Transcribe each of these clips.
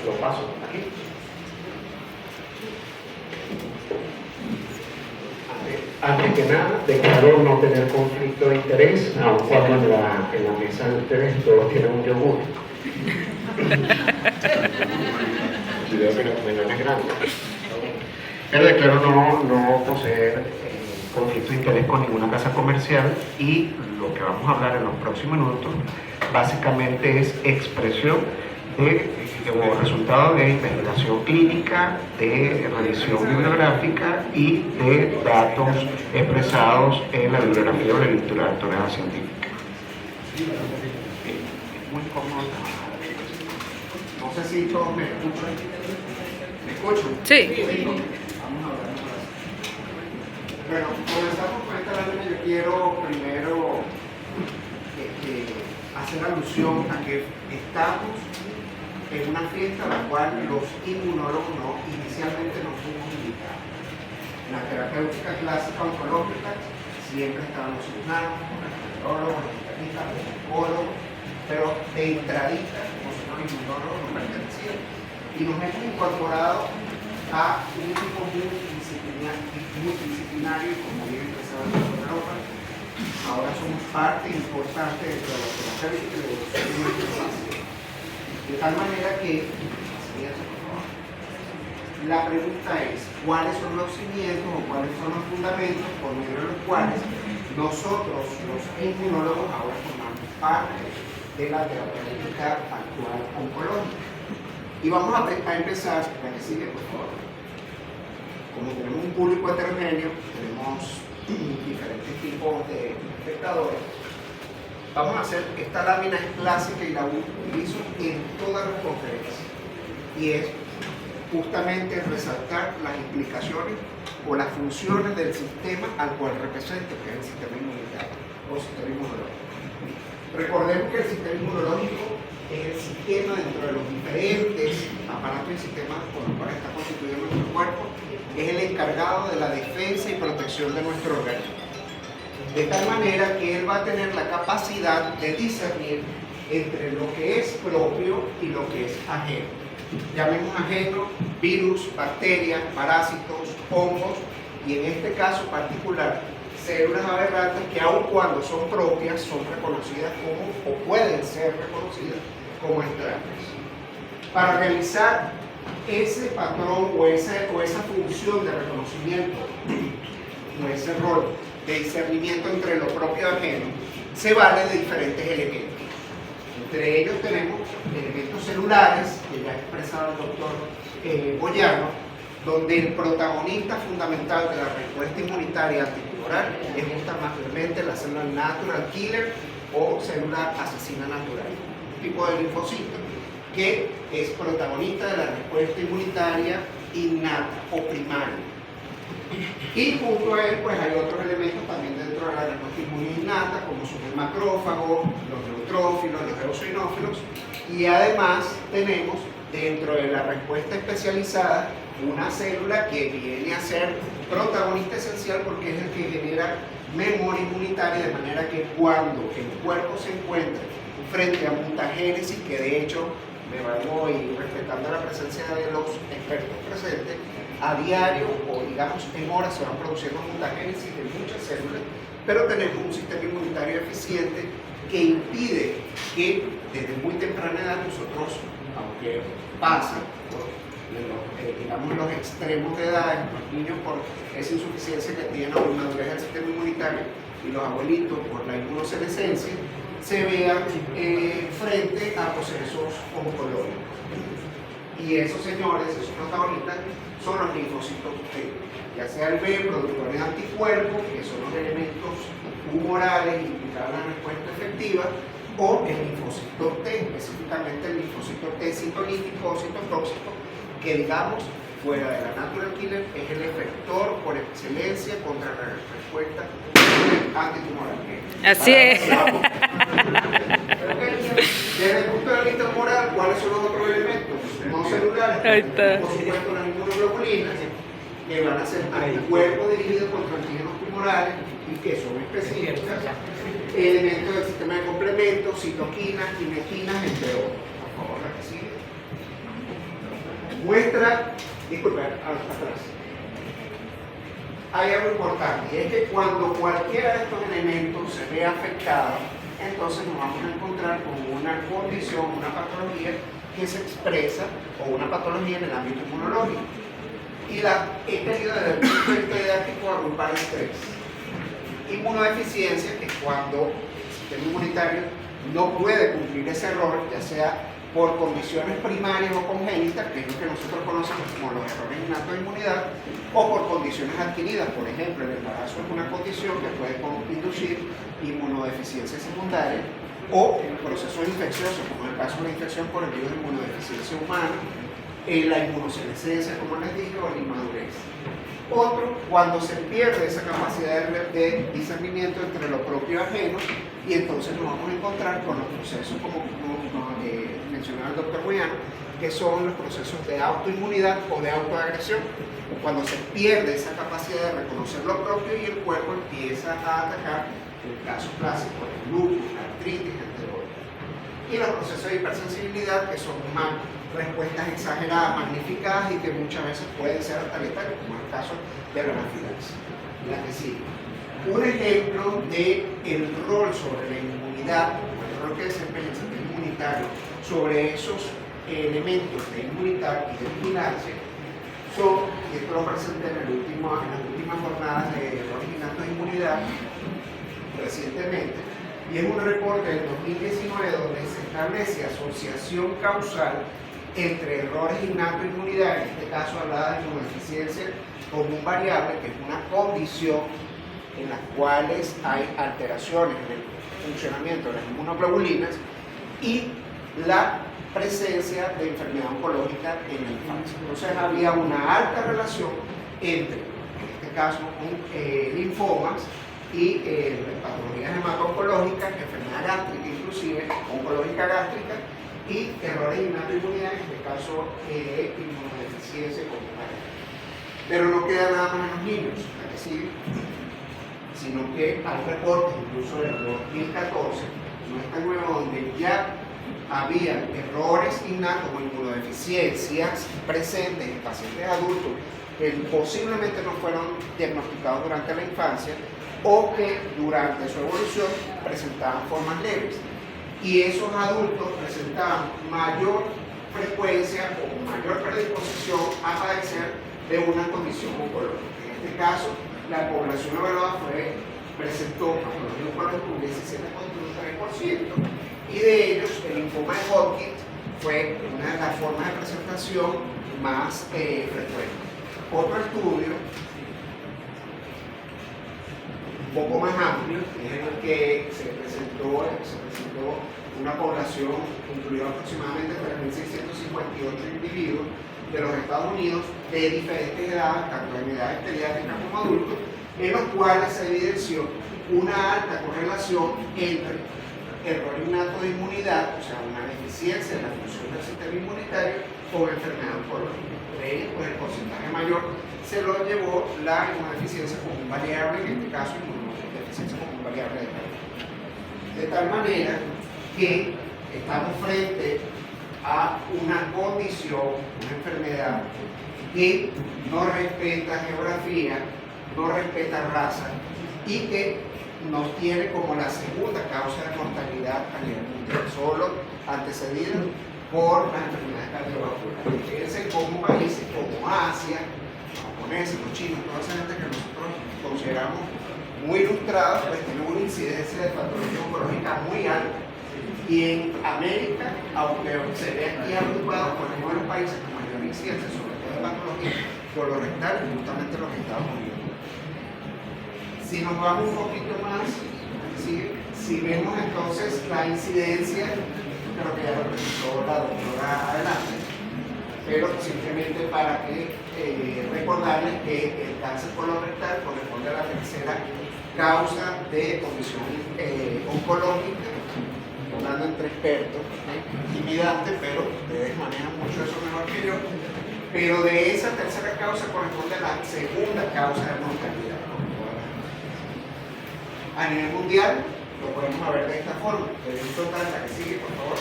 lo paso aquí. Antes que nada, declaro no tener conflicto de interés, aun cuando en la mesa de ustedes todos tienen un yogur. Y veo que la opinión es grande. Pero declaro no poseer conflicto de interés con ninguna casa comercial, y lo que vamos a hablar en los próximos minutos básicamente es expresión o resultado de investigación clínica, de revisión bibliográfica y de datos expresados en la bibliografía o la literatura de naturaleza científica. Es muy cómodo. No sé si todos me escuchan. ¿Me escuchan? Sí. Vamos a hablar. Bueno, comenzamos con esta lámina. Yo quiero primero hacer alusión a que estamos en una fiesta a la cual los inmunólogos inicialmente no fuimos invitados. En la terapéutica clásica oncológica siempre estaban los cirujanos, los gastroenterólogos, los internistas, los oncólogos, pero de entradita, nosotros los inmunólogos nos pertenecíamos. Y nos hemos incorporado a un equipo multidisciplinario, como bien empezado en Europa. Ahora somos parte importante de la terapéutica y de la evolución de nuestro paciente. De tal manera que, la pregunta es, ¿cuáles son los cimientos o cuáles son los fundamentos por medio de los cuales nosotros, los inmunólogos, ahora formamos parte de la terapéutica actual oncológica? Y vamos a empezar, la que sigue, por favor. Como tenemos un público heterogéneo, tenemos diferentes tipos de espectadores, vamos a hacer, esta lámina es clásica y la utilizo en todas las conferencias, y es justamente resaltar las implicaciones o las funciones del sistema al cual representa, que es el sistema inmunitario o sistema inmunológico. Recordemos que el sistema inmunológico es el sistema dentro de los diferentes aparatos y sistemas con los cuales está constituido nuestro cuerpo, es el encargado de la defensa y protección de nuestro organismo. De tal manera que él va a tener la capacidad de discernir entre lo que es propio y lo que es ajeno. Llamemos ajeno virus, bacterias, parásitos, hongos, y en este caso particular, células aberrantes que aun cuando son propias, son reconocidas como, o pueden ser reconocidas como extrañas. Para realizar ese patrón o esa función de reconocimiento, o ese rol de discernimiento entre lo propio y ajeno, se vale de diferentes elementos. Entre ellos tenemos elementos celulares, que ya ha expresado el doctor Boyano, donde el protagonista fundamental de la respuesta inmunitaria antitumoral es justamente la célula natural killer o célula asesina natural, un tipo de linfocito que es protagonista de la respuesta inmunitaria innata o primaria. Y junto a él, pues hay otros elementos también dentro de la respuesta inmune innata, como son el macrófago, los neutrófilos, los eosinófilos, y además tenemos dentro de la respuesta especializada una célula que viene a ser protagonista esencial porque es el que genera memoria inmunitaria, de manera que cuando el cuerpo se encuentra frente a mutagénesis, que de hecho me valgo y respetando la presencia de los expertos presentes, a diario o digamos en horas se van produciendo mutagénesis de muchas células, pero tenemos un sistema inmunitario eficiente que impide que desde muy temprana edad nosotros, aunque pasa digamos los extremos de edad en los niños por esa insuficiencia que tienen o inmadurez del sistema inmunitario, y los abuelitos por la inmunosenescencia, se vean frente a procesos oncológicos. Y esos señores, esos protagonistas, son los linfocitos T, ya sea el B, productores de anticuerpos, que son los elementos humorales implicados en la respuesta efectiva, o el linfocito T, específicamente el linfocito T citolítico o citotóxico, que digamos, fuera de la natural killer, es el efector por excelencia contra la respuesta antitumoral. Así es. Desde el punto de vista humoral, ¿cuáles son los otros elementos no celulares? Por supuesto, las inmunoglobulinas, que van a ser anticuerpos dirigidos contra antígenos tumorales y que son específicas, elementos del sistema de complementos, citoquinas, quimioquinas, entre otros. Por favor, la que sigue. Muestra, disculpe, atrás. Hay algo importante, y es que cuando cualquiera de estos elementos se ve afectado, entonces nos vamos a encontrar con una condición, una patología que se expresa, o una patología en el ámbito inmunológico. Y he querido desde el punto de vista didáctico agrupar en tres. Inmunodeficiencia, que es cuando el sistema inmunitario no puede cumplir ese rol, ya sea por condiciones primarias o congénitas, que es lo que nosotros conocemos como los errores innatos de inmunidad, o por condiciones adquiridas. Por ejemplo, el embarazo es una condición que puede inducir inmunodeficiencia secundaria, o procesos infecciosos, como en el caso de la infección por el virus de inmunodeficiencia humana, la inmunosenescencia, como les dije, o la inmadurez. Otro, cuando se pierde esa capacidad de discernimiento entre lo propio y ajeno, y entonces nos vamos a encontrar con los procesos, como mencionaba el doctor Moyano, que son los procesos de autoinmunidad o de autoagresión, cuando se pierde esa capacidad de reconocer lo propio y el cuerpo empieza a atacar el caso clásico, el lupus, la artritis, entre otros. Y los procesos de hipersensibilidad, que son más respuestas exageradas, magnificadas y que muchas veces pueden ser hasta letales, como es el caso de la anafilaxis. La que sigue. Un ejemplo del rol sobre la inmunidad, el rol que desempeña el sistema inmunitario sobre esos elementos de inmunidad y de vigilancia son, y esto lo presenté en las últimas jornadas de errores innatos de inmunidad recientemente, y es un reporte del 2019 donde se establece asociación causal entre errores innatos de inmunidad, en este caso hablaba de inmunodeficiencia como un variable, que es una condición en las cuales hay alteraciones en el funcionamiento de las inmunoglobulinas, y la presencia de enfermedad oncológica en la infancia. Entonces había una alta relación entre, en este caso, linfomas y patologías hemato-oncológicas, enfermedad gástrica, inclusive oncológica gástrica, y errores innatos de inmunidad, en este caso inmunodeficiencia comunitaria. Pero no queda nada más en los niños, es decir, sino que hay reportes, incluso del 2014, no es tan nuevo, donde ya había errores innatos o inmunodeficiencias presentes en pacientes adultos que posiblemente no fueron diagnosticados durante la infancia o que durante su evolución presentaban formas leves. Y esos adultos presentaban mayor frecuencia o mayor predisposición a padecer de una condición oncológica. En este caso, la población evaluada presentó patología oncológica un 17,3%, y de ellos el linfoma de Hodgkin fue una de las formas de presentación más frecuentes. Otro estudio un poco más amplio es en el que se presentó una población que incluyó aproximadamente 3.658 individuos de los Estados Unidos de diferentes edades, tanto en edades pediátricas como adultos, en los cuales se evidenció una alta correlación entre error innato de inmunidad, o sea, una deficiencia en la función del sistema inmunitario, con enfermedad oncológica. De ello, pues el porcentaje mayor se lo llevó la inmunodeficiencia como un variable, en este caso inmunodeficiencia como un variable de calidad. De tal manera que estamos frente a una condición, una enfermedad que no respeta geografía, no respeta raza y que nos tiene como la segunda causa de mortalidad a nivel mundial, solo antecedida por las enfermedades cardiovasculares. Fíjense cómo países como Asia, los japoneses, los chinos, toda esa gente que nosotros consideramos muy ilustrados, pues tienen una incidencia de patología oncológica muy alta. Y en América, aunque se ve aquí agrupado con uno de los países con mayor incidencia, sobre todo de patología colorectal, justamente los Estados Unidos. Si nos vamos un poquito más, si vemos entonces la incidencia, creo que ya lo presentó la doctora adelante, pero simplemente para que recordarles que el cáncer colorectal corresponde a la tercera causa de condición oncológica, hablando entre expertos, intimidantes, pero ustedes manejan mucho eso mejor que yo, pero de esa tercera causa corresponde a la segunda causa de mortalidad. A nivel mundial, lo podemos ver de esta forma, de un total, la que sigue, por favor,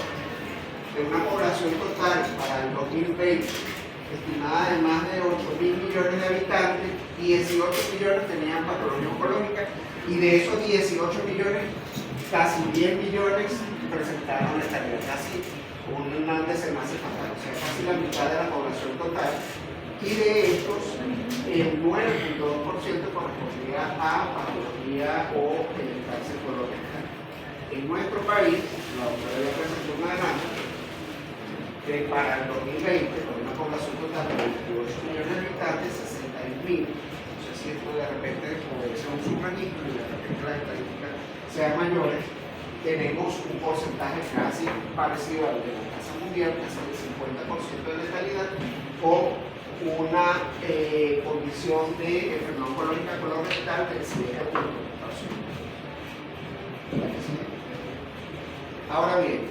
de una población total para el 2020 estimada de más de 8.000 millones de habitantes, 18 millones tenían patología oncológica y de esos 18 millones, casi 10 millones presentaron letalidad, casi un desenlace fatal, o sea, casi la mitad de la población total. Y de estos, el 9.2% correspondía a patología o cáncer colorectal. En nuestro país, la autoridad presentó una demanda que para el 2020, con una población total de 28 millones de habitantes, 61.000, no sé si esto de repente obedece a un subregistro y de repente las estadísticas sean mayores, tenemos un porcentaje casi parecido al de la tasa mundial, casi del 50% de letalidad, o una condición de enfermedad oncológica colorectal del 7%. Ahora bien,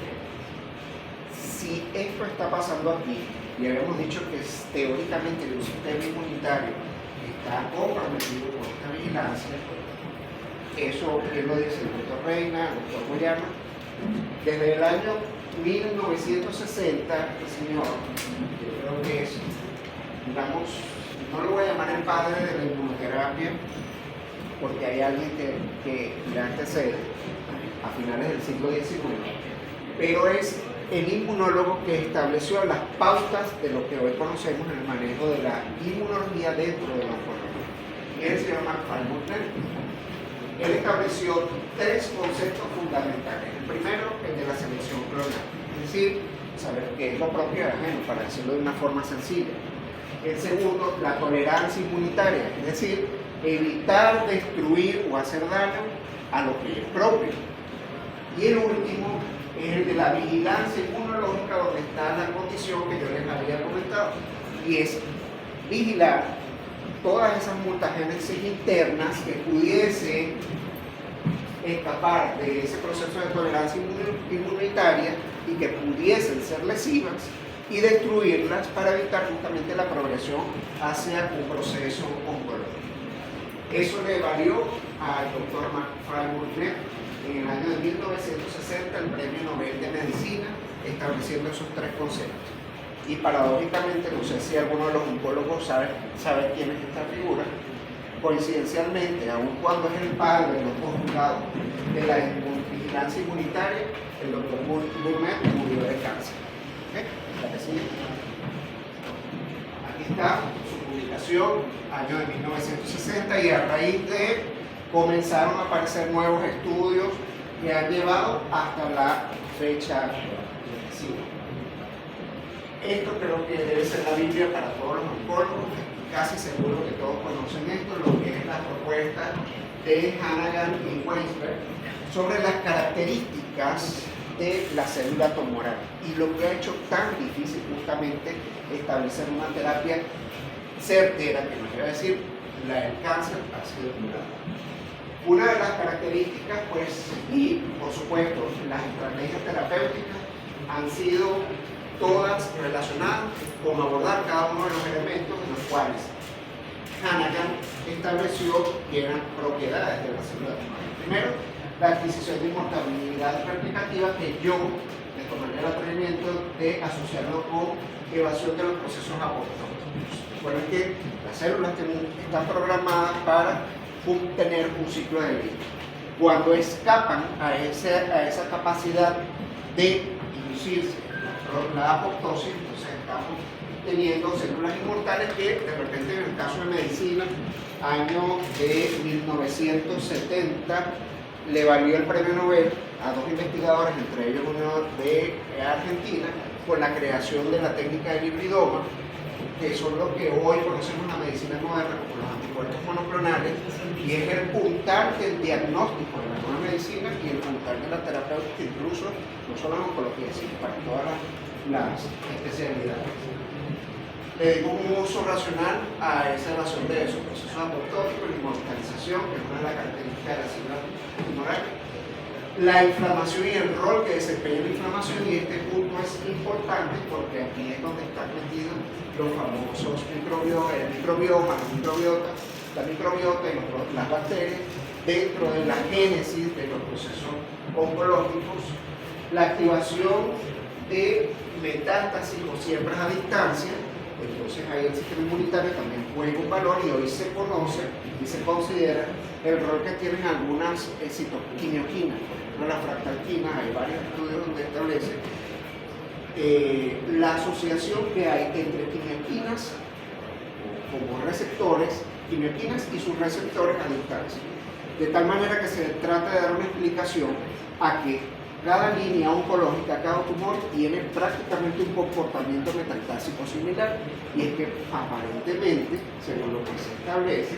si esto está pasando aquí, y habíamos dicho que teóricamente el sistema inmunitario está comprometido con esta vigilancia, eso él lo dice el doctor Reina, el doctor Moyano, desde el año 1960, el señor, yo creo que es, digamos, no lo voy a llamar el padre de la inmunoterapia, porque hay alguien que le antecede a finales del siglo XIX, pero es el inmunólogo que estableció las pautas de lo que hoy conocemos en el manejo de la inmunología dentro de la oncología. Y él se llama Falmouth. Él estableció tres conceptos fundamentales. El primero, el de la selección clonal, es decir, saber qué es lo propio y ajeno, para decirlo de una forma sencilla. El segundo, la tolerancia inmunitaria, es decir, evitar destruir o hacer daño a lo que es propio. Y el último es el de la vigilancia inmunológica, donde está la condición que yo les había comentado, y es vigilar todas esas mutagénesis internas que pudiesen escapar de ese proceso de tolerancia inmunitaria y que pudiesen ser lesivas y destruirlas para evitar justamente la progresión hacia un proceso oncológico. Eso le valió al doctor Falmouth en el año de 1960 el Premio Nobel de Medicina, estableciendo esos tres conceptos. Y paradójicamente, no sé si alguno de los oncólogos sabe quién es esta figura, coincidencialmente, aun cuando es el padre de los postulados de la vigilancia inmunitaria, el doctor Burnett murió de cáncer. Aquí está su publicación, año de 1960, y a raíz de comenzaron a aparecer nuevos estudios que han llevado hasta la fecha actual. Esto creo que debe ser la Biblia para todos los oncólogos, casi seguro que todos conocen esto, lo que es la propuesta de Hannigan y Weisberg sobre las características de la célula tumoral y lo que ha hecho tan difícil justamente establecer una terapia certera, que nos lleva a decir la del cáncer ha sido curada. Una de las características, pues, y por supuesto las estrategias terapéuticas han sido todas relacionadas con abordar cada uno de los elementos en los cuales Hannigan estableció que eran propiedades de la célula tumoral. Primero, la adquisición de inmortalidad replicativa, que yo me tomaría el atrevimiento de asociarlo con evasión de los procesos apoptóticos. Recuerden que las células están programadas para tener un ciclo de vida. Cuando escapan a esa capacidad de inducirse la apoptosis, entonces estamos teniendo células inmortales que de repente, en el caso de medicina, año de 1970, le valió el premio Nobel a dos investigadores, entre ellos uno de Argentina, por la creación de la técnica del hibridoma, que son lo que hoy conocemos en la medicina moderna como los anticuerpos monoclonales, y es el puntal del diagnóstico de la nueva medicina y el puntal de la terapéutica, incluso no solo en oncología, sino para todas las especialidades. Le digo un uso racional a esa evasión de esos procesos apoptóticos, la inmortalización, que es una de las características de la célula tumoral, la inflamación y el rol que desempeña la inflamación, y este punto es importante porque aquí es donde están metidos los famosos microbioma, la microbiota y las bacterias dentro de la génesis de los procesos oncológicos, la activación de metástasis o siembras a distancia, Entonces ahí el sistema inmunitario también juega un valor y hoy se conoce y se considera el rol que tienen algunas quimioquinas, por ejemplo la fractalquina. Hay varios estudios donde establece la asociación que hay entre quimioquinas como receptores, quimioquinas y sus receptores a distancia. De tal manera que se trata de dar una explicación a que cada línea oncológica, cada tumor tiene prácticamente un comportamiento metastásico similar, y es que aparentemente, según lo que se establece,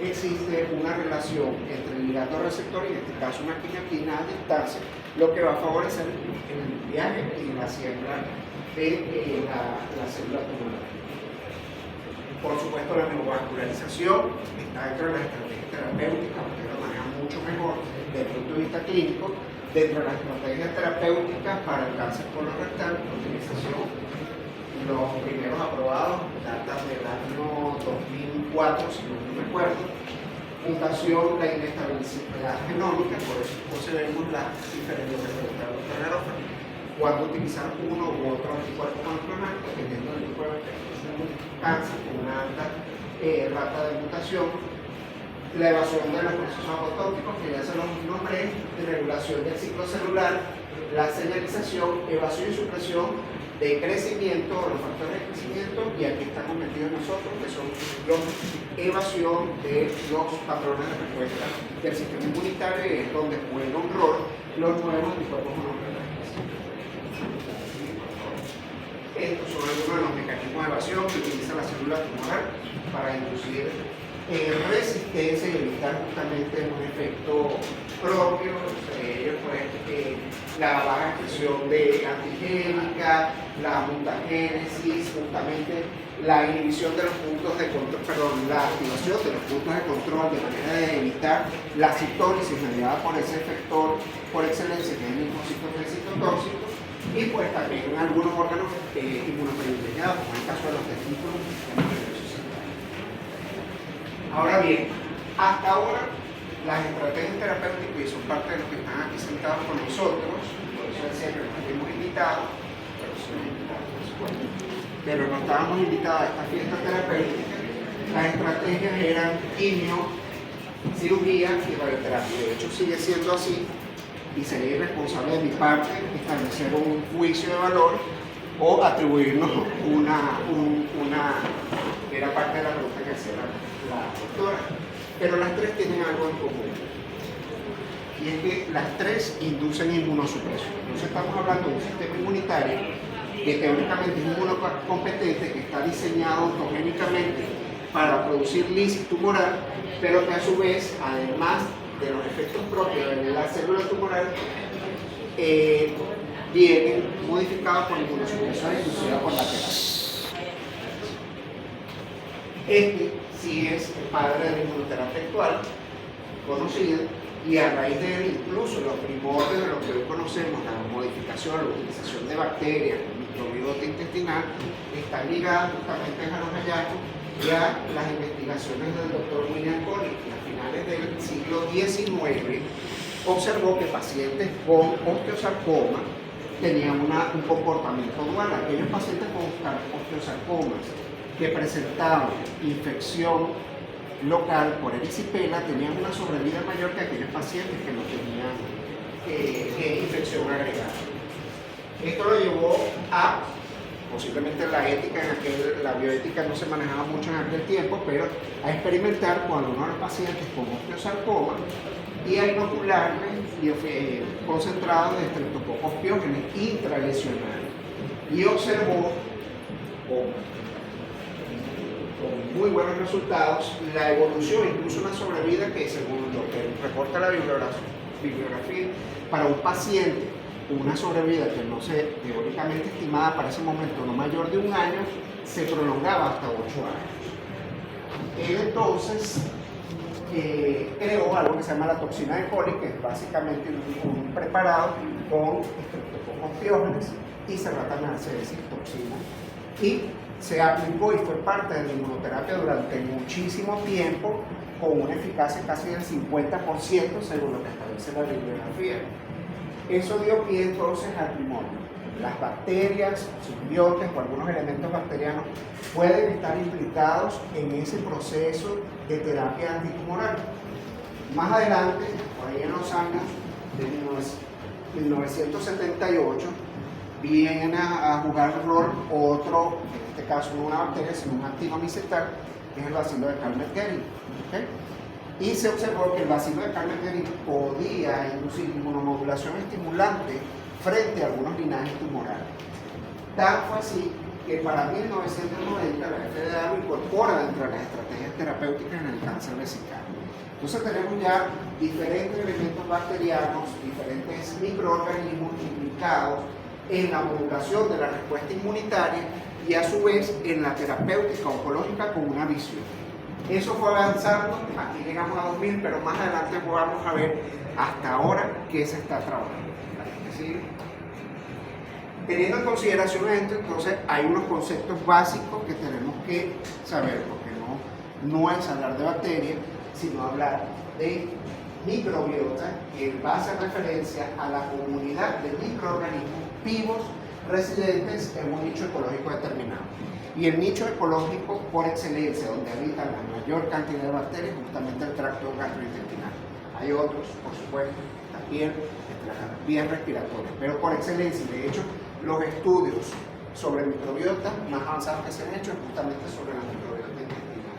existe una relación entre el ligando receptor y en este caso una quimioquina a distancia, lo que va a favorecer el viaje y la siembra de la célula tumoral. Por supuesto, la neovascularización está dentro de las estrategias terapéuticas, porque lo maneja mucho mejor desde el punto de vista clínico. Dentro de las estrategias terapéuticas para el cáncer colorectal, la utilización, los primeros aprobados datan del año 2004, si no me acuerdo. Mutación, la inestabilidad genómica, por eso vemos las diferentes receptores cuando utilizar uno u otro anticuerpo monoclonal, dependiendo del tipo de cáncer, con una alta rata de mutación. La evasión de los procesos apotóticos, que ya se los nombré, de regulación del ciclo celular, la señalización, evasión y supresión de crecimiento, los factores de crecimiento, y aquí estamos metidos nosotros, que son la evasión de los patrones de respuesta del sistema inmunitario, y es donde juega un rol los nuevos anticuerpos monoclonales. Estos son algunos de los mecanismos de evasión que utiliza la célula tumoral para inducir resistencia y evitar justamente un efecto propio, ellos pues la baja expresión de antigénica, la mutagénesis, justamente la inhibición de los puntos de control, perdón, la activación de los puntos de control de manera de evitar la citólisis mediada por ese efector por excelencia que es el linfocito citotóxico, y pues también en algunos órganos inmunoprivilegiados, como en el caso de los testículos. Ahora bien, hasta ahora las estrategias terapéuticas, y son parte de los que están aquí sentados con nosotros, por eso decía que nos hemos invitado, pero no estábamos invitados a esta fiesta terapéutica. Las estrategias eran quimio, cirugía y radioterapia. De hecho sigue siendo así, y sería irresponsable de mi parte establecer un juicio de valor o atribuirnos era parte de la pregunta que hacía la doctora, pero las tres tienen algo en común, y es que las tres inducen inmunosupresión. Entonces estamos hablando de un sistema inmunitario que teóricamente es inmunocompetente, que está diseñado autogénicamente para producir lisis tumoral, pero que a su vez, además de los efectos propios de la célula tumoral, vienen modificados por inmunosupresión inducida por la terapia. Este sí es el padre de la inmunoterapia actual, conocida, y a raíz de él incluso los primordios de lo que hoy conocemos, la modificación, la utilización de bacterias, el microbiota intestinal, están ligadas justamente a los hallazgos y a las investigaciones del doctor William Collins, que a finales del siglo XIX observó que pacientes con osteosarcoma tenían un comportamiento dual. Aquellos pacientes con osteosarcomas que presentaban infección local por erisipela tenían una sobrevida mayor que aquellos pacientes que no tenían infección agregada. Esto lo llevó a, posiblemente la ética la bioética no se manejaba mucho en aquel tiempo, pero a experimentar con algunos de los pacientes con osteosarcoma y a inocularles concentrados de estreptococos piógenes intralesionales, y observó con muy buenos resultados la evolución, incluso una sobrevida que, según lo que reporta la bibliografía, para un paciente una sobrevida que no se teóricamente estimada para ese momento no mayor de 1 año, se prolongaba hasta 8 años. Él entonces creó algo que se llama la toxina de coli, que es básicamente un preparado con estreptococos piógenes y serratanase de toxina, y se aplicó y fue parte de la inmunoterapia durante muchísimo tiempo, con una eficacia casi del 50% según lo que establece la bibliografía. Eso dio pie entonces al primonio. las bacterias, simbiontes o algunos elementos bacterianos pueden estar implicados en ese proceso de terapia antitumoral. Más adelante, por ahí en los años de 1978, viene a jugar el rol otro, en este caso no una bacteria, sino un actinomicetal, que es el bacilo de Calmette-Guerin. ¿Okay? Y se observó que el bacilo de Calmette-Guerin podía inducir inmunomodulación estimulante frente a algunos linajes tumorales. Tan fue así que para 1990 la FDA lo incorpora dentro de las estrategias terapéuticas en el cáncer vesical. Entonces tenemos ya diferentes elementos bacterianos, diferentes microorganismos implicados en la modulación de la respuesta inmunitaria y a su vez en la terapéutica oncológica con una visión. Eso fue avanzando, aquí llegamos a 2000, pero más adelante vamos a ver hasta ahora qué se está trabajando. ¿Sí? Teniendo en consideración esto, entonces hay unos conceptos básicos que tenemos que saber, porque no es hablar de bacterias, sino hablar de microbiota, que va a hacer referencia a la comunidad de microorganismos vivos residentes en un nicho ecológico determinado. Y el nicho ecológico por excelencia, donde habitan la mayor cantidad de bacterias, justamente el tracto gastrointestinal. Hay otros, por supuesto, la piel, las vías respiratorias, pero por excelencia, de hecho, los estudios sobre microbiota más avanzados que se han hecho es justamente sobre la microbiota intestinal.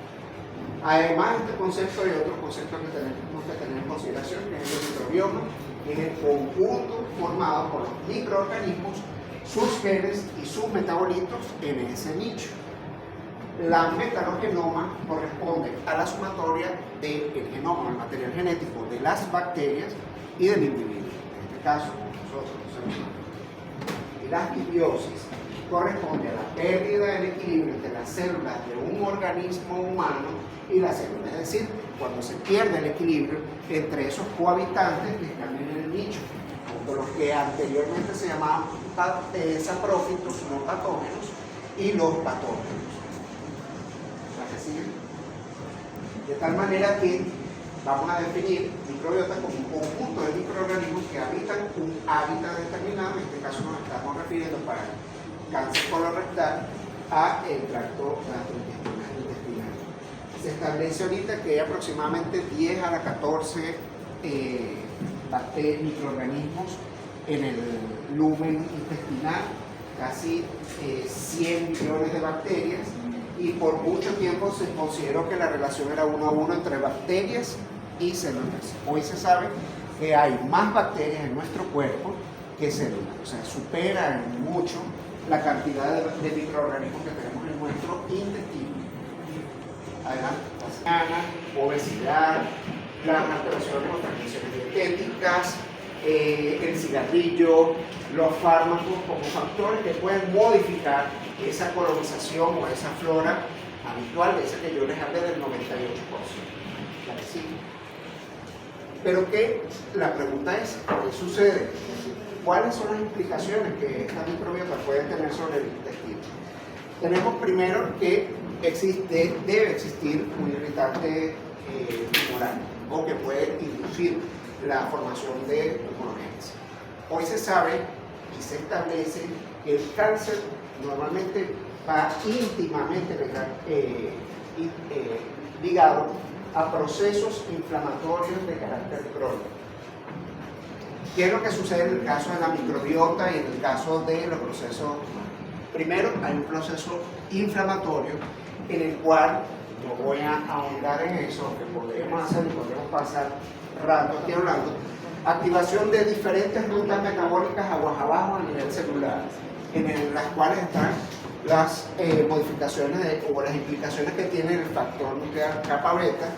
Además, este concepto y otros conceptos que tenemos que tener en consideración, que es el microbioma, es el conjunto formado por los microorganismos, sus genes y sus metabolitos en ese nicho. La metalogenoma corresponde a la sumatoria del genoma, el material genético de las bacterias y del individuo. En este caso, nosotros los seres humanos. Y la disbiosis corresponde a la pérdida del equilibrio entre las células de un organismo humano y la célula. Es decir, cuando se pierde el equilibrio entre esos cohabitantes que están en el nicho, los que anteriormente se llamaban saprófitos, no patógenos, y los patógenos. De tal manera que vamos a definir microbiota como un conjunto de microorganismos que habitan un hábitat determinado. En este caso nos estamos refiriendo para cáncer colorectal a el tracto gastrointestinal. Se establece ahorita que hay aproximadamente 10 a la 14 microorganismos en el lumen intestinal, casi 100 millones de bacterias, y por mucho tiempo se consideró que la relación era 1 a 1 entre bacterias y células. Hoy se sabe que hay más bacterias en nuestro cuerpo que células, o sea, supera en mucho la cantidad de microorganismos que tenemos en nuestro intestino. Además, obesidad, las alteraciones o transmisiones dietéticas, el cigarrillo, los fármacos como factores que pueden modificar esa colonización o esa flora habitual, de esa que yo les hablé del 98%. ¿La que sigue? Pero la pregunta es, ¿qué sucede? ¿Cuáles son las implicaciones que esta microbiota puede tener sobre el intestino? Tenemos primero que debe existir un irritante tumoral o que puede inducir la formación de tumorogénesis. Hoy se sabe y se establece que el cáncer normalmente va íntimamente ligado a procesos inflamatorios de carácter crónico. ¿Qué es lo que sucede en el caso de la microbiota y en el caso de los procesos? Primero, hay un proceso inflamatorio en el cual, no voy a ahondar en eso, que podemos hacer y podemos pasar rato aquí hablando, activación de diferentes rutas metabólicas aguas abajo a nivel celular, en las cuales están las modificaciones o las implicaciones que tiene el factor nuclear kappa beta,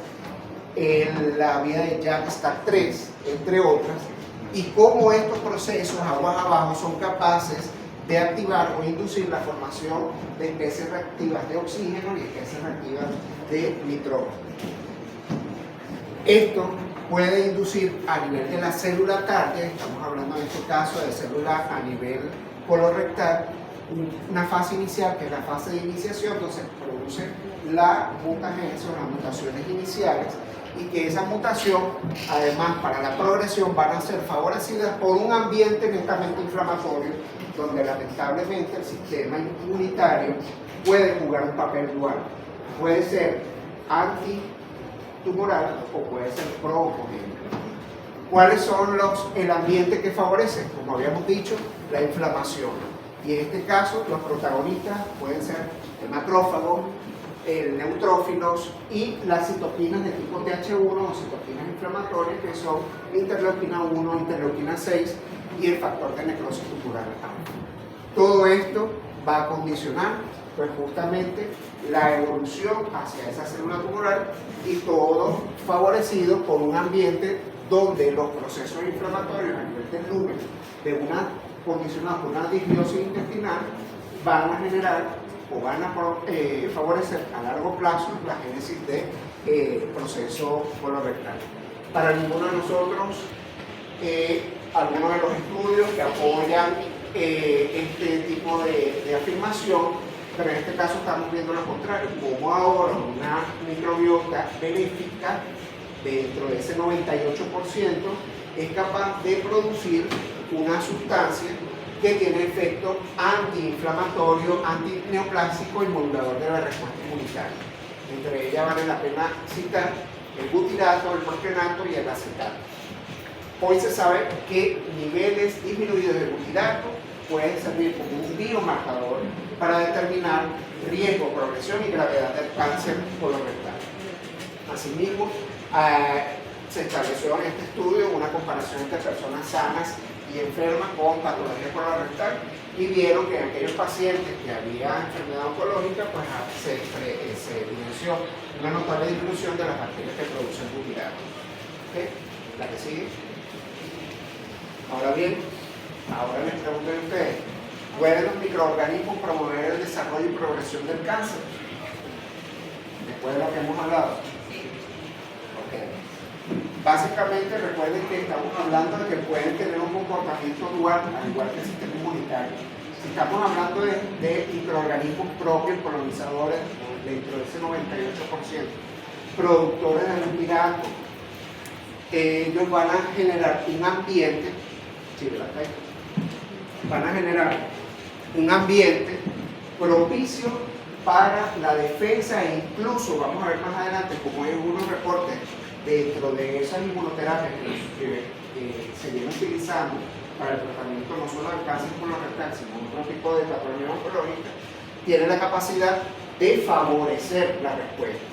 la vía de JAK-STAT3, entre otras, y cómo estos procesos aguas abajo son capaces de activar o inducir la formación de especies reactivas de oxígeno y especies reactivas de nitrógeno. Esto puede inducir a nivel de la célula target, estamos hablando en este caso de célula a nivel colorectal, una fase inicial que es la fase de iniciación, donde se produce la mutagénesis o las mutaciones iniciales, y que esa mutación, además, para la progresión van a ser favorecidas por un ambiente netamente inflamatorio, donde lamentablemente el sistema inmunitario puede jugar un papel dual. Puede ser antitumoral o puede ser pro-oncogénico. ¿Cuáles son el ambiente que favorece? Como habíamos dicho, la inflamación. Y en este caso, los protagonistas pueden ser el macrófago, el neutrófilos y las citoquinas de tipo TH1 o citoquinas inflamatorias, que son interleuquina 1, interleuquina 6 y el factor de necrosis tumoral. Todo esto va a condicionar pues justamente la evolución hacia esa célula tumoral, y todo favorecido por un ambiente donde los procesos inflamatorios a nivel del lumen, condicionados por una disbiosis intestinal, van a generar o van a favorecer a largo plazo la génesis de proceso colorectal. Para ninguno de nosotros, algunos de los estudios que apoyan este tipo de afirmación, pero en este caso estamos viendo lo contrario, como ahora una microbiota benéfica dentro de ese 98% es capaz de producir una sustancia que tiene efecto antiinflamatorio, antineoplásico y modulador de la respuesta inmunitaria. Entre ellas vale la pena citar el butirato, el propionato y el acetato. Hoy se sabe que niveles disminuidos de butirato pueden servir como un biomarcador para determinar riesgo, progresión y gravedad del cáncer colorectal. Asimismo, se estableció en este estudio una comparación entre personas sanas y enfermas con patología colorectal, y vieron que en aquellos pacientes que había enfermedad oncológica, pues se evidenció una notable disminución de las bacterias que producen butirato. ¿Okay? La que sigue. Ahora bien, ahora les pregunto a ustedes, ¿pueden los microorganismos promover el desarrollo y progresión del cáncer? Después de lo que hemos hablado. Okay. Básicamente recuerden que estamos hablando de que pueden tener un comportamiento dual, al igual que el sistema inmunitario. Si estamos hablando de microorganismos propios, colonizadores, dentro de ese 98%, productores de butirato, ellos van a generar un ambiente, propicio para la defensa, e incluso vamos a ver más adelante cómo hay unos reportes dentro de esas inmunoterapias que se vienen utilizando para el tratamiento no solo del cáncer colorectal, sino otro tipo de patología oncológica, tiene la capacidad de favorecer la respuesta.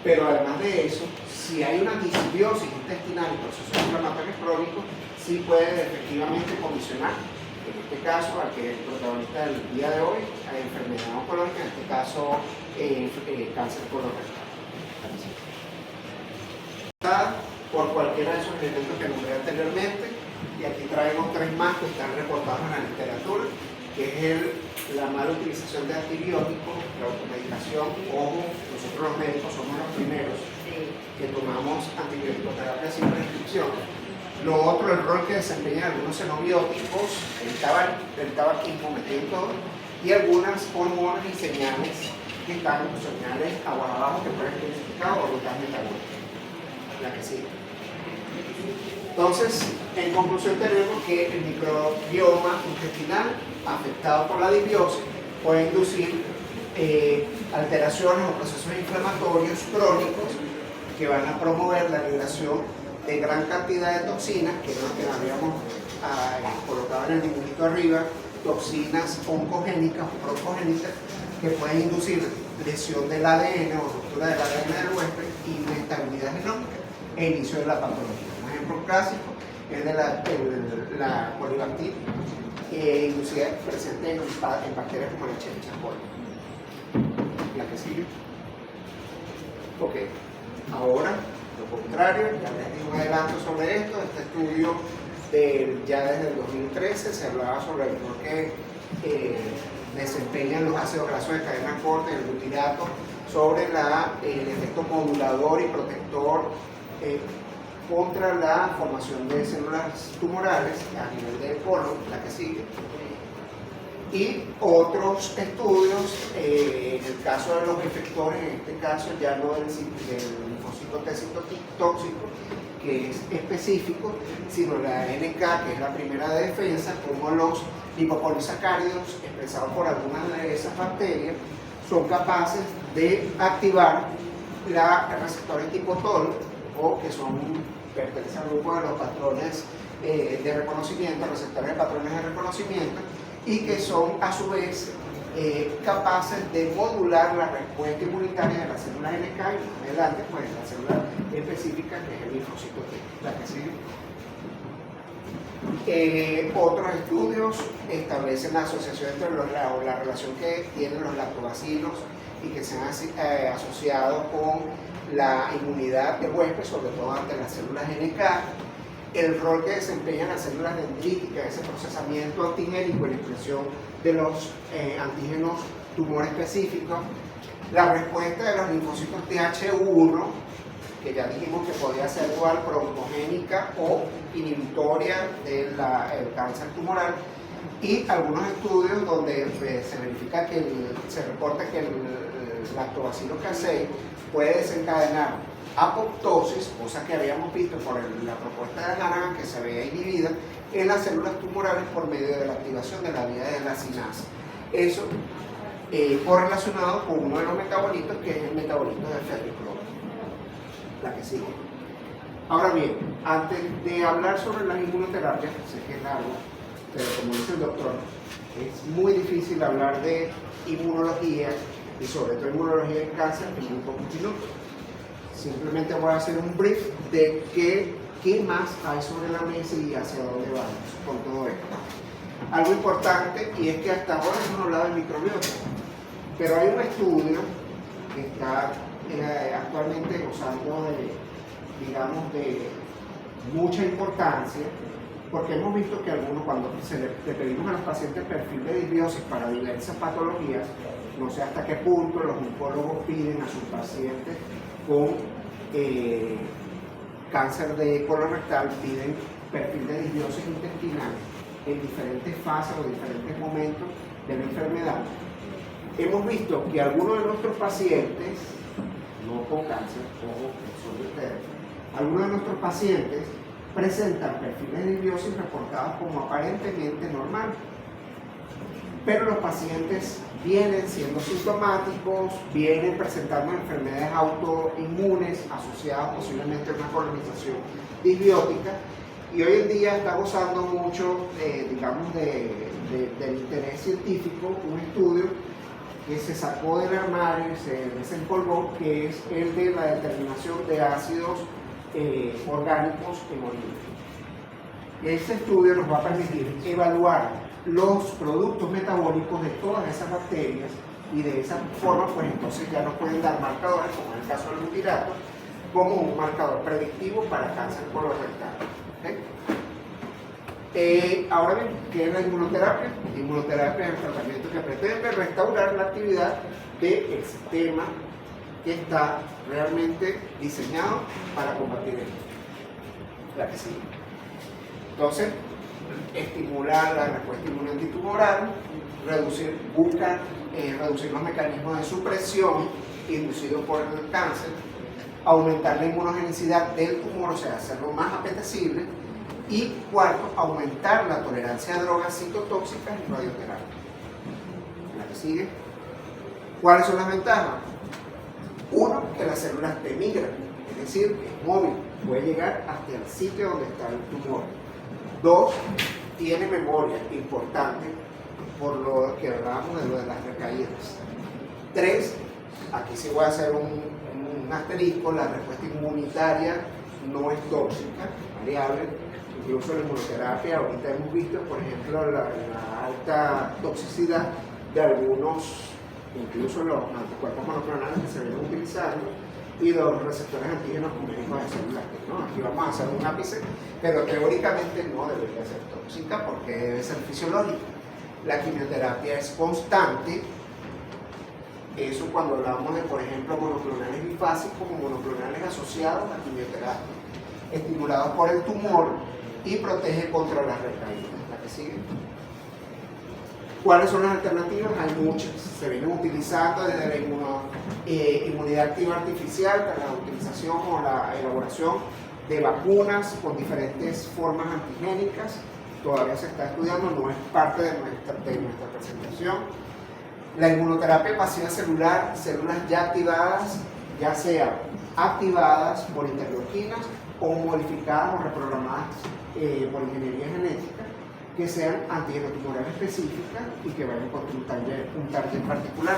Pero además de eso, si hay una disbiosis intestinal y procesos inflamatorios crónicos, sí puede efectivamente condicionar, en este caso, al que es el protagonista del día de hoy, a enfermedad oncológica, en este caso cáncer colorectal. Por cualquiera de esos elementos que nombré anteriormente, y aquí traigo 3 más que están reportados en la literatura, que es la mala utilización de antibióticos, la automedicación. Ojo, nosotros los médicos somos los primeros que tomamos antibiótico-terapia sin prescripción. Lo otro, el rol que desempeñan algunos xenobióticos, el tabaquismo metido en todo, y algunas hormonas y señales que están, señales aguas abajo que pueden ser identificadas o rutas metabólicas. La que sigue. Entonces, en conclusión, tenemos que el microbioma intestinal afectado por la disbiosis puede inducir alteraciones o procesos inflamatorios crónicos que van a promover la liberación de gran cantidad de toxinas, que es lo que habíamos colocado en el dibujito arriba, toxinas oncogénicas o procogénicas, que pueden inducir lesión del ADN o ruptura del ADN del huésped y inestabilidad genómica e inicio de la patología. Un ejemplo clásico es de la polibacteritis, inclusive presente en bacterias como la Escherichia coli. La que sigue. Ok, ahora lo contrario, ya les di un adelanto sobre esto. Este estudio ya desde el 2013 se hablaba sobre el rol que desempeñan los ácidos grasos de cadena corta y el butirato sobre el efecto modulador y protector contra la formación de células tumorales a nivel del colon, la que sigue. Y otros estudios, en el caso de los efectores, en este caso ya no del linfocito T citotóxico, que es específico, sino la NK, que es la primera de defensa, como los lipopolisacáridos expresados por algunas de esas bacterias son capaces de activar los receptores tipo TOL, o que pertenecen al grupo de los patrones de reconocimiento, receptores de patrones de reconocimiento, y que son a su vez capaces de modular la respuesta inmunitaria de la célula NK y más adelante pues la célula específica que es el linfocito T, la que sigue. Otros estudios establecen la asociación entre la relación que tienen los lactobacilos y que se han asociado con la inmunidad del huésped, sobre todo ante las células NK, el rol que desempeñan las células dendríticas, ese procesamiento antigénico y la expresión de los antígenos tumor específicos, la respuesta de los linfocitos Th1, que ya dijimos que podía ser dual broncogénica o inhibitoria del cáncer tumoral, y algunos estudios donde se verifica que se reporta que el lactobacillus casei puede desencadenar apoptosis, cosa que habíamos visto por la propuesta de Hannagan, que se veía inhibida en las células tumorales por medio de la activación de la vía de la sinasa. Eso correlacionado con uno de los metabolitos, que es el metabolito de ferriclorio. La que sigue. Ahora bien, antes de hablar sobre las inmunoterapias, sé que es largo, pero como dice el doctor, es muy difícil hablar de inmunología y sobre todo inmunología en cáncer en muy pocos minutos. Simplemente voy a hacer un brief de qué más hay sobre la mesa y hacia dónde vamos con todo esto. Algo importante, y es que hasta ahora hemos hablado de microbiota, pero hay un estudio que está actualmente gozando de mucha importancia, porque hemos visto que algunos, cuando le pedimos a los pacientes perfil de disbiosis para diversas patologías, no sé hasta qué punto los oncólogos piden a sus pacientes con cáncer de colorectal, piden perfil de disbiosis intestinal en diferentes fases o diferentes momentos de la enfermedad. Hemos visto que algunos de nuestros pacientes, no con cáncer, ojo, son de ustedes, algunos de nuestros pacientes presentan perfiles de disbiosis reportados como aparentemente normal, pero los pacientes vienen siendo sintomáticos, vienen presentando enfermedades autoinmunes asociadas posiblemente a una colonización disbiótica, y hoy en día está gozando mucho, digamos, del interés científico, un estudio que se sacó del armario y se desempolvó, que es el de la determinación de ácidos orgánicos en orina. Este estudio nos va a permitir evaluar los productos metabólicos de todas esas bacterias, y de esa forma pues entonces ya nos pueden dar marcadores, como en el caso del butirato, como un marcador predictivo para cáncer colorectal. Ahora bien, ¿qué es la inmunoterapia? La inmunoterapia es el tratamiento que pretende restaurar la actividad del sistema que está realmente diseñado para combatir esto. La que sigue. Entonces, estimular la respuesta inmune antitumoral, buscar reducir los mecanismos de supresión inducidos por el cáncer, aumentar la inmunogenicidad del tumor, o sea, hacerlo más apetecible, y cuarto, aumentar la tolerancia a drogas citotóxicas y radioterapia. La que sigue. ¿Cuáles son las ventajas? Uno, que las células te migran, es decir, es móvil, puede llegar hasta el sitio donde está el tumor. Dos, tiene memoria, importante, por lo que hablábamos de lo de las recaídas. Tres, aquí sí voy a hacer un asterisco, la respuesta inmunitaria no es tóxica, es variable. Incluso la inmunoterapia, ahorita hemos visto, por ejemplo, la alta toxicidad de algunos, incluso los anticuerpos monoclonales que se vienen utilizando, y los receptores antígenos conjugos de células T, ¿no? Aquí vamos a hacer un ápice, pero teóricamente no debería ser tóxica porque debe ser fisiológica. La quimioterapia es constante. Eso cuando hablamos de, por ejemplo, monoclonales bifásicos o monoclonales asociados a quimioterapia, estimulados por el tumor, y protege contra las recaídas. La que sigue. ¿Cuáles son las alternativas? Hay muchas. Se vienen utilizando desde la inmunidad activa artificial para la utilización o la elaboración de vacunas con diferentes formas antigénicas. Todavía se está estudiando, no es parte de nuestra presentación. La inmunoterapia pasiva celular, células ya activadas, ya sea activadas por interleuquinas o modificadas o reprogramadas por ingeniería genética, que sean antigenotumorales específicas y que vayan contra un target particular.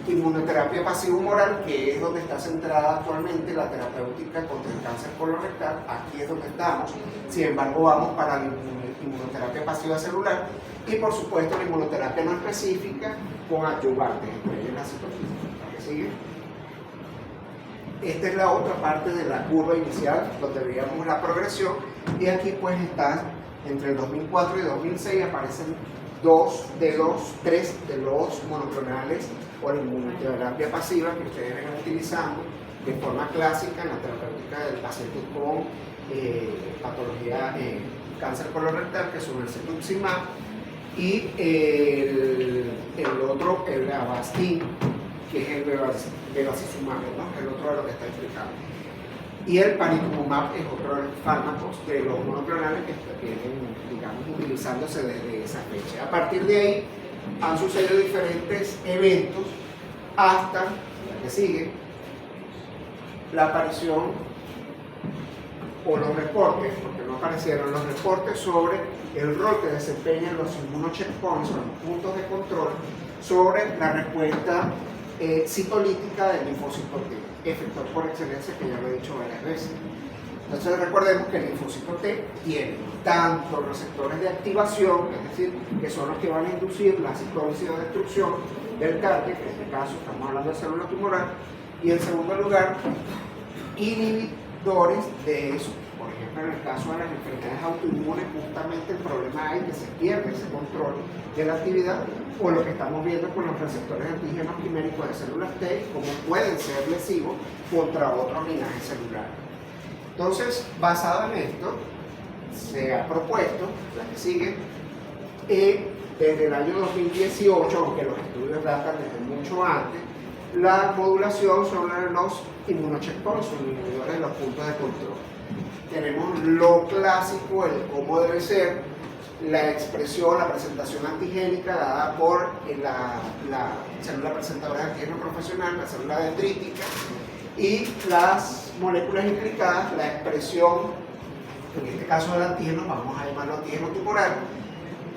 Inmunoterapia pasivo-humoral, que es donde está centrada actualmente la terapéutica contra el cáncer colorectal, aquí es donde estamos. Sin embargo, vamos para la inmunoterapia pasiva celular y, por supuesto, la inmunoterapia no específica con adyuvantes, entre ellas la citolina. ¿Qué sigue? Esta es la otra parte de la curva inicial, donde veíamos la progresión, y aquí pues está entre el 2004 y 2006 aparecen tres de los monoclonales o la inmunoterapia pasiva que ustedes ven utilizando de forma clásica en la terapéutica del paciente con patología cáncer colorectal, que son el cetuximab y el otro, el Avastin, que es el bevacizumab, ¿no? El otro de lo que está explicando. Y el panitumumab es otro de los fármacos de los monoclonales que vienen, digamos, utilizándose desde esa fecha. A partir de ahí han sucedido diferentes eventos hasta la que sigue, la aparición o los reportes, porque no aparecieron los reportes sobre el rol que desempeñan los inmunocheckpoints o los puntos de control sobre la respuesta citolítica del linfocito T, efector por excelencia, que ya lo he dicho varias veces. Entonces recordemos que el linfocito T tiene tanto receptores de activación, es decir, que son los que van a inducir la citólisis o destrucción del target, en este caso estamos hablando de célula tumoral, y en segundo lugar, inhibidores de eso. Por ejemplo, en el caso de las enfermedades autoinmunes, justamente el problema es que se pierde ese control de la actividad, o lo que estamos viendo con los receptores antígenos quiméricos de células T, como pueden ser lesivos contra otros linajes celulares. Entonces, basado en esto, se ha propuesto, la que sigue, desde el año 2018, aunque los estudios datan desde mucho antes, la modulación sobre los inmunocheckpoints, los inhibidores de los puntos de control. Tenemos lo clásico, el cómo debe ser la expresión, la presentación antigénica dada por la célula presentadora de antígeno profesional, la célula dendrítica, y las moléculas implicadas, la expresión, en este caso del antígeno, vamos a llamarlo antígeno tumoral,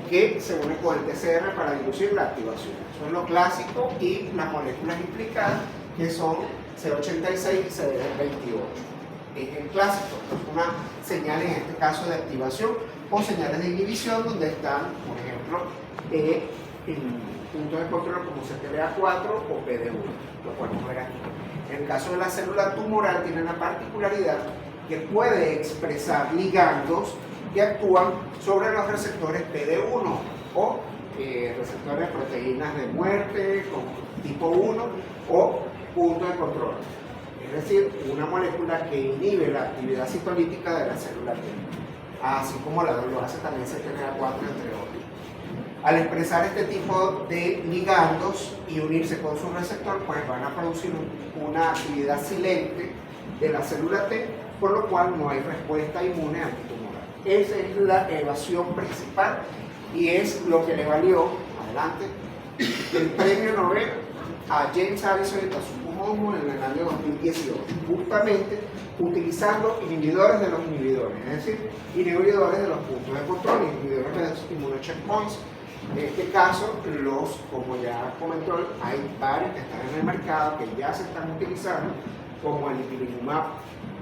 que se une con el TCR para inducir la activación. Eso es lo clásico, y las moléculas implicadas, que son C86 y CD28. Es el clásico, es una señal en este caso de activación o señales de inhibición, donde están, por ejemplo, en puntos de control como CTLA4 o PD1, lo podemos ver aquí. En el caso de la célula tumoral tiene la particularidad que puede expresar ligandos que actúan sobre los receptores PD1 o receptores de proteínas de muerte tipo 1 o punto de control. Es decir, una molécula que inhibe la actividad citolítica de la célula T, así como lo hace también CTLA4, entre otros. Al expresar este tipo de ligandos y unirse con su receptor, pues van a producir una actividad silente de la célula T, por lo cual no hay respuesta inmune antitumoral. Esa es la evasión principal y es lo que le valió, adelante, el premio Nobel a James Allison y Tsukumoto en el año 2018, justamente utilizando inhibidores de los inhibidores, es decir, inhibidores de los puntos de control, inhibidores de los inmunocheckpoints. En este caso, como ya comentó, hay varios que están en el mercado que ya se están utilizando, como el ipilimumab,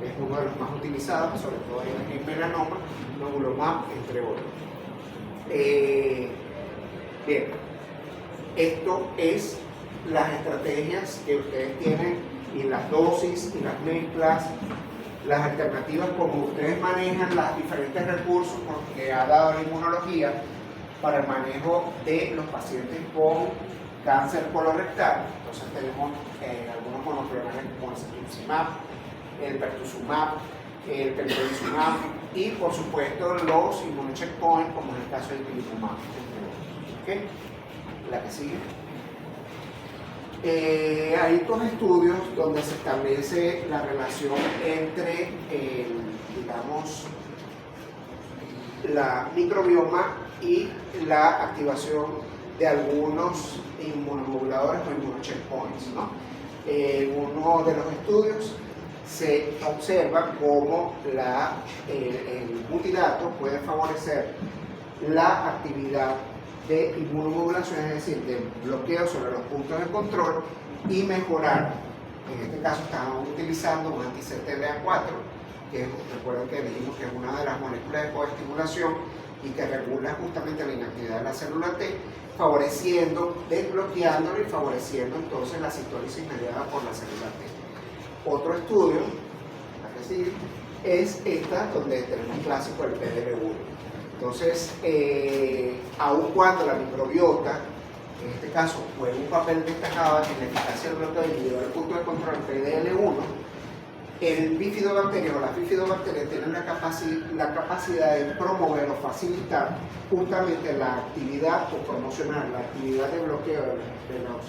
es uno de los más utilizados, sobre todo en melanoma, novolumab, entre otros. Bien, esto es las estrategias que ustedes tienen y las dosis y las mezclas, las alternativas como ustedes manejan los diferentes recursos que ha dado la inmunología para el manejo de los pacientes con cáncer colorectal. Entonces tenemos algunos monoclonales como el cetuximab, el pertuzumab, el pembrolizumab y por supuesto los inmunocheckpoints como en el caso del ipilimumab. ¿Ok? La que sigue. Hay dos estudios donde se establece la relación entre, digamos, la microbioma y la activación de algunos inmunomoduladores o inmunocheckpoints, ¿no? En uno de los estudios se observa cómo el butilato puede favorecer la actividad de inmunomodulación, es decir, de bloqueo sobre los puntos de control y mejorar. En este caso estaban utilizando un anti-CTLA4, que recuerden que dijimos que es una de las moléculas de coestimulación y que regula justamente la inactividad de la célula T, favoreciendo, desbloqueándolo y favoreciendo entonces la citólisis mediada por la célula T. Otro estudio, la que sigue, es esta donde tenemos un clásico, el PDL1. Entonces, aun cuando la microbiota, en este caso, juega un papel destacado en la eficacia del bloqueo inhibidor del punto de control PDL1, el bifidobacterio o la bifidobacteria tienen la capacidad de promover o facilitar justamente la actividad o promocionar la actividad de bloqueo de los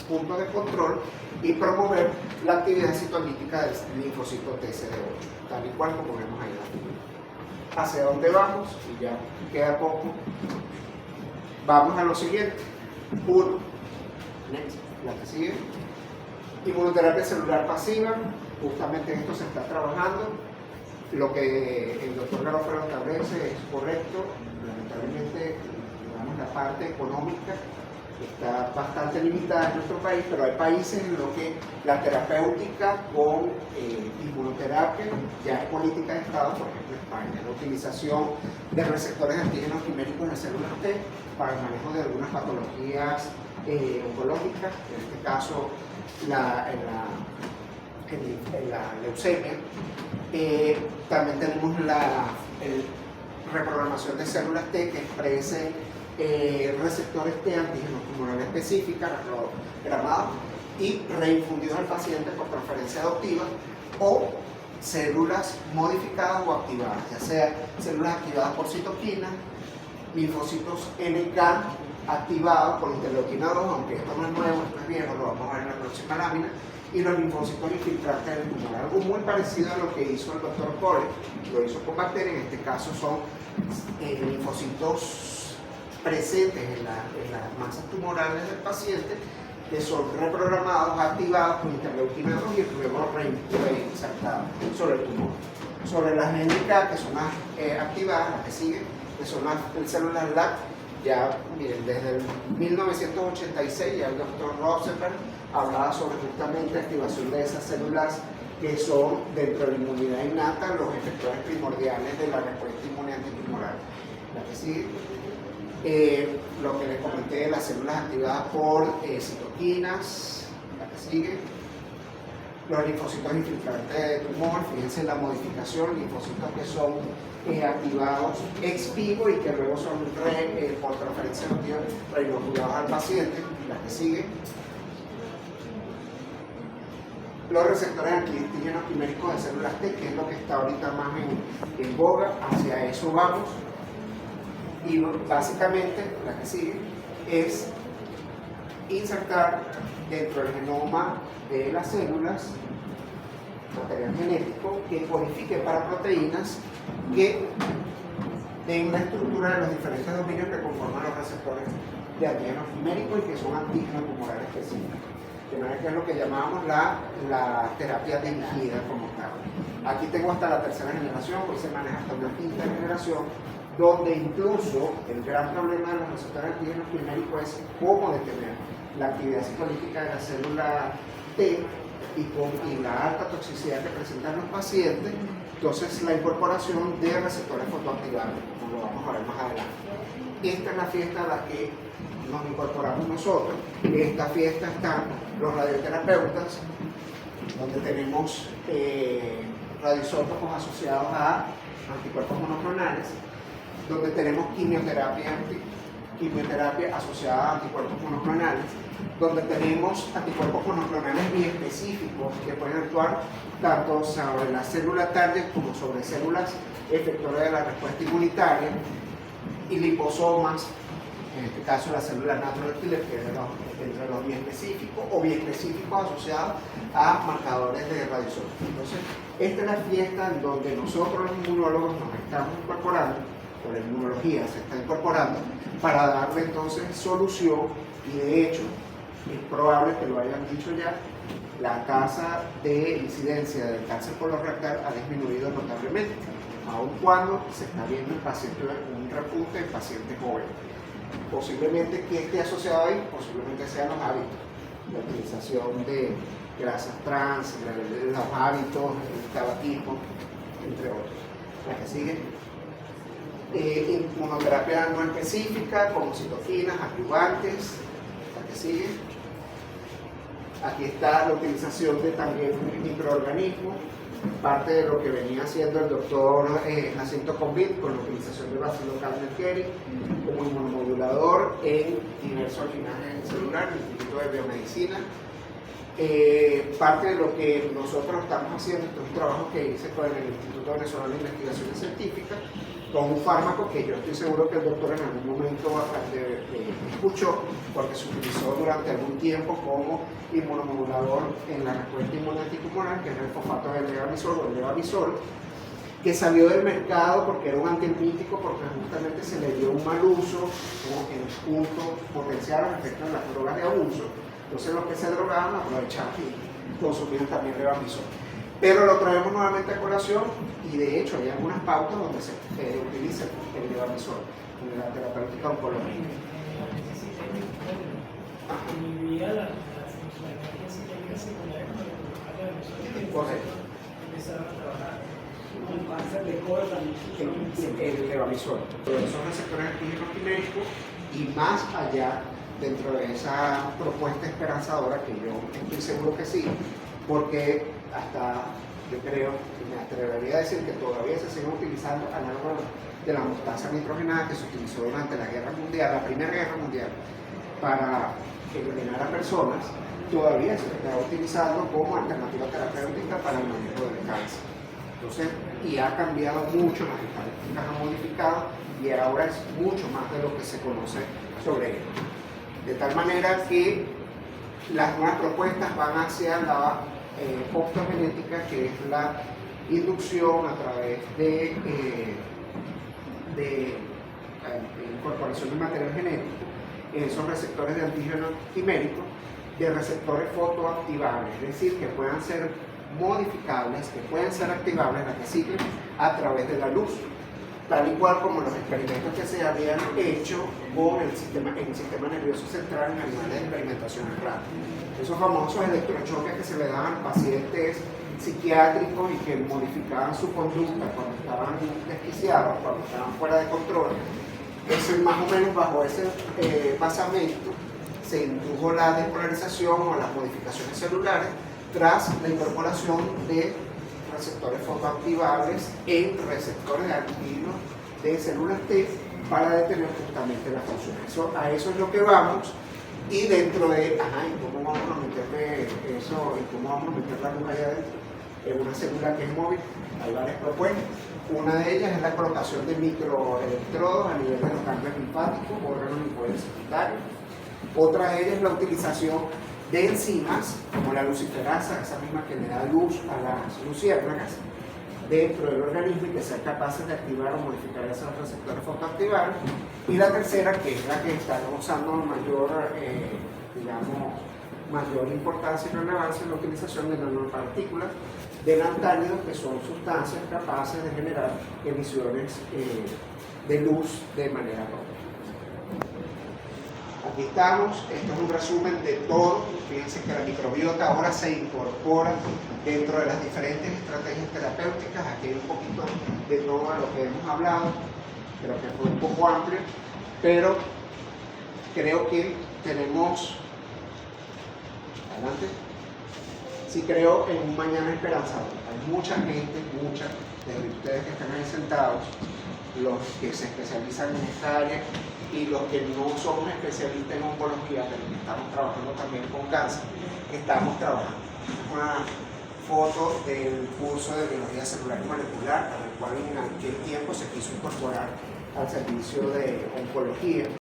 puntos de control y promover la actividad citolítica del linfocito TCD8, tal y cual como vemos ahí en la figura. ¿Hacia dónde vamos? Y ya queda poco. Vamos a lo siguiente. 1. Next, la que sigue. Inmunoterapia celular pasiva. Justamente en esto se está trabajando. Lo que el doctor Garofalo establece es correcto. Lamentablemente, digamos, la parte económica está bastante limitada en nuestro país, pero hay países en los que la terapéutica con inmunoterapia ya es política de Estado, por ejemplo España, la utilización de receptores de antígenos quiméricos de células T para el manejo de algunas patologías oncológicas, en este caso la leucemia. También tenemos la reprogramación de células T que expresen receptores T antígenos tumorales específicas, reprogramados y reinfundidos al paciente por transferencia adoptiva, o células modificadas o activadas, ya sea células activadas por citoquinas, linfocitos NK activados por interleuquina 2, aunque esto no es nuevo, esto es viejo, lo vamos a ver en la próxima lámina, y los linfocitos infiltrantes del tumor, algo muy parecido a lo que hizo el doctor Cole, lo hizo con bacterias, en este caso son linfocitos presentes en las masas tumorales del paciente, que son reprogramados, activados con interleuquina 2 y luego reinsertados sobre el tumor. Sobre las NK, que son las activadas, las que siguen, que son las células LAC, ya miren, desde el 1986 ya el doctor Rosenberg hablaba sobre justamente activación de esas células que son dentro de la inmunidad innata los efectores primordiales de la respuesta inmune antitumoral. La que sigue. Lo que les comenté de las células activadas por citoquinas, la que sigue, los linfocitos infiltrantes de tumor, fíjense la modificación, linfocitos que son activados ex vivo y que luego son por transferencia adoptiva reinoculados al paciente, la que sigue, los receptores antígenos quiméricos de células T, que es lo que está ahorita más en boga, hacia eso vamos. Y básicamente, la que sigue, es insertar dentro del genoma de las células material genético que codifique para proteínas que den la estructura de los diferentes dominios que conforman los receptores de antígenos quiméricos y que son antígenos tumorales específicos. De manera que es lo que llamamos la terapia dirigida como tal. Aquí tengo hasta la tercera generación, hoy se maneja hasta una quinta generación, donde incluso el gran problema de los receptores antígenos quiméricos es cómo detener la actividad citolítica de la célula T y la alta toxicidad que presentan los pacientes, entonces la incorporación de receptores fotoactivables, como lo vamos a ver más adelante. Esta es la fiesta a la que nos incorporamos nosotros. En esta fiesta están los radioterapeutas, donde tenemos radioisótopos asociados a anticuerpos monoclonales, donde tenemos quimioterapia asociada a anticuerpos monoclonales, donde tenemos anticuerpos monoclonales biespecíficos que pueden actuar tanto sobre la célula target como sobre células efectoras de la respuesta inmunitaria, y liposomas en este caso la célula natural killer, que es entre los biespecíficos o biespecíficos asociados a marcadores de radioisotópico. Entonces, esta es la fiesta en donde nosotros los inmunólogos nos estamos incorporando, o la inmunología se está incorporando, para darle entonces solución, y de hecho, es probable que lo hayan dicho ya, la tasa de incidencia del cáncer colorectal ha disminuido notablemente, aun cuando se está viendo en pacientes un repunte en pacientes jóvenes. Posiblemente que esté asociado ahí, posiblemente sean los hábitos, la utilización de grasas trans, los hábitos, el tabaquismo, entre otros. La que sigue, inmunoterapia no específica, como citoquinas, adyuvantes. La que sigue. Aquí está la utilización de también microorganismos, parte de lo que venía haciendo el doctor Jacinto Convit con la utilización de Bacillus calmette como inmunomodulador en diversos linajes celulares, el Instituto de Biomedicina. Parte de lo que nosotros estamos haciendo, esto es un trabajo que hice con el Instituto Venezolano de Investigaciones Científicas, con un fármaco que yo estoy seguro que el doctor en algún momento escuchó, porque se utilizó durante algún tiempo como inmunomodulador en la respuesta inmune antitumoral, que es el fosfato de levamisol o el levamisol, que salió del mercado porque era un antiemítico, porque justamente se le dio un mal uso en el punto potencial los efectos de las drogas de abuso. Entonces los que se drogaban aprovechaban y consumían también levamisol. Pero lo traemos nuevamente a colación y de hecho hay algunas pautas donde se utiliza el levamisol en la terapéutica oncológica. Inhibía la funcionalidad clínica secundaria con el levamisol. Correcto. Empezaron a trabajar con cáncer de colon también. El levamisol. Son receptores antígenos quiméricos y más allá dentro de esa propuesta esperanzadora, que yo estoy seguro que sí, porque hasta yo creo, me atrevería a decir que todavía se siguen utilizando análogos de la mostaza nitrogenada que se utilizó durante la Guerra Mundial, la Primera Guerra Mundial, para eliminar a personas, todavía se está utilizando como alternativa terapéutica para el manejo del cáncer. Entonces, y ha cambiado mucho, las estadísticas han modificado y ahora es mucho más de lo que se conoce sobre esto. De tal manera que las nuevas propuestas van hacia la optogenética, que es la inducción a través de incorporación de material genético en esos receptores de antígeno quimérico, de receptores fotoactivables, es decir, que puedan ser modificables, que pueden ser activables, la que siguen a través de la luz, tal y cual como los experimentos que se habían hecho con el sistema nervioso central en animales de experimentación rara. Esos famosos electrochoques que se le daban a pacientes psiquiátricos y que modificaban su conducta cuando estaban desquiciados, cuando estaban fuera de control. Eso, más o menos bajo ese basamento se indujo la despolarización o las modificaciones celulares tras la incorporación de receptores fotoactivables en receptores de antígenos de células T para detener justamente la función. A eso es lo que vamos. Y dentro de, ¿y cómo vamos a meterle eso? ¿Y cómo vamos a meter la luz allá adentro? En una célula que es móvil, hay varias propuestas. Una de ellas es la colocación de microelectrodos a nivel de los ganglios linfáticos, órganos linfoides secundarios. Otra de ellas es la utilización de enzimas, como la luciferasa, esa misma que le da luz a las luciérnagas, dentro del organismo y que sean capaces de activar o modificar esos receptores fotoactivables. Y la tercera, que es la que está usando mayor importancia y relevancia, en la utilización de nanopartículas de lantánidos, que son sustancias capaces de generar emisiones de luz de manera propia. Aquí estamos, esto es un resumen de todo. Fíjense que la microbiota ahora se incorpora dentro de las diferentes estrategias terapéuticas. Aquí hay un poquito de todo lo que hemos hablado, creo que fue un poco amplio, pero creo que tenemos, adelante, sí creo en un mañana esperanzador. Hay mucha gente, de ustedes que están ahí sentados, los que se especializan en esta área y los que no somos especialistas en oncología, pero que estamos trabajando también con cáncer, estamos trabajando. Una foto del curso de biología celular y molecular, al cual en aquel tiempo se quiso incorporar al servicio de oncología.